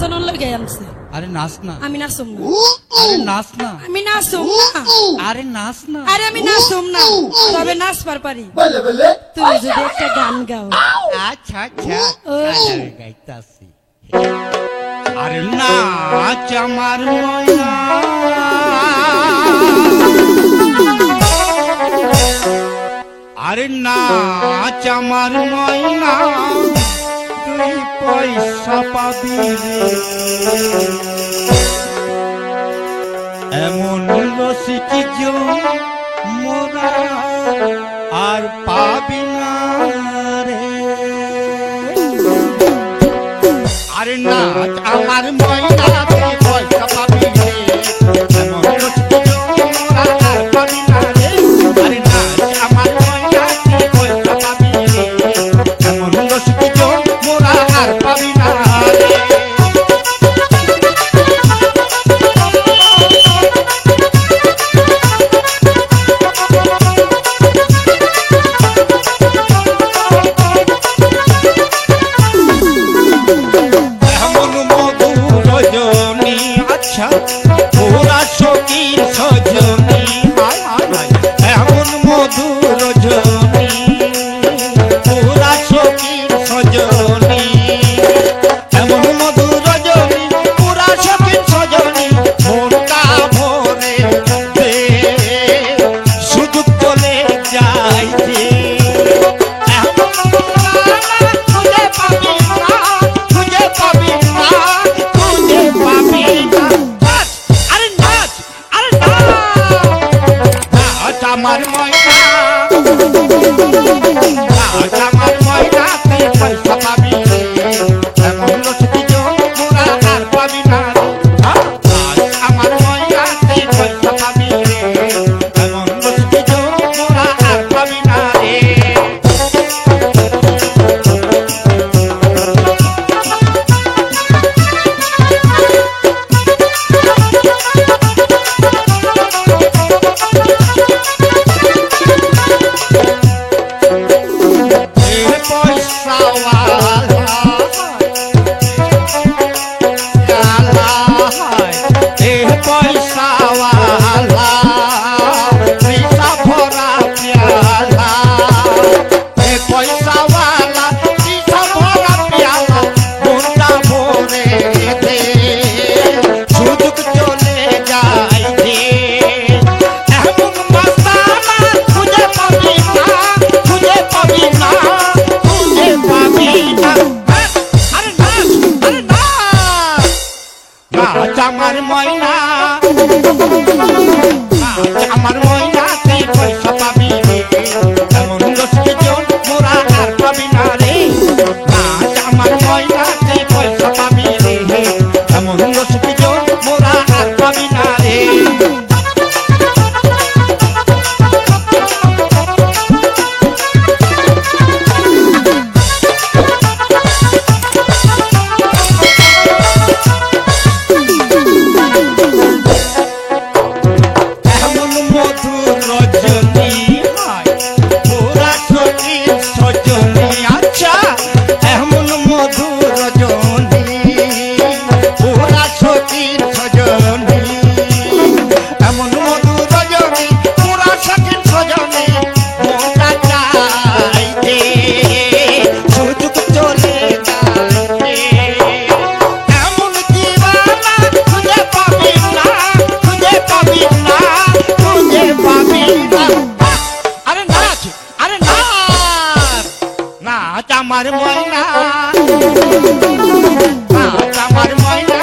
নাচানোর লাগে আনছে। আরে নাচ না। আমি নাচুম না। আরে নাচ না। আমি নাচুম না। আরে নাচ না। আরে আমি নাচুম না, তবে নাচবার পারি। তুমি যদি একটা গান গাও। আচ্ছা আচ্ছা আমি গাইতাছি। আরে নাচ আমার ময়না, আরে নাচ আমার ময়না, তুই পয়সা পাবি রে, এমন রসিকি মোরা আর পাবি না রে। আরে নাচ আমার ময়না, তুই পয়সা পাবি রে, এমন রসিকি মোরা আর পাবি না রে। আরে নাচ আমার ময়না, তুই পয়সা পাবি রে, এমন রসিকি মোরা আর পাবি না রে। পুরা সখীর সজনী, এমন মধুর জনী, পুরা সখীর সজনী, এমন মধুর জনী, পুরা সখীর সজনী, মনটা ভরে দে, শুধু চলে যাই যে, খুঁজে পাবি না, খুঁজে পাবি না, খুঁজে পাবি না। আমার ময়না, আমার ময়না, তুই পয়সা পাবি রে, এমন রসিকি মোরা আর পাবি না রে। আমার ময়না, তুই পয়সা পাবি রে, এমন রসিকি মোরা আর পাবি না রে। আমার ময়না, আমার ময়না, তুই পয়সা পাবি রে, এমন রসিকি মোরা আর পাবি না রে। আমার ময়না, তুই পয়সা পাবি রে, এমন রসিকি মোরা আর পাবি না রে। আমার ময়না, আমার ময়না,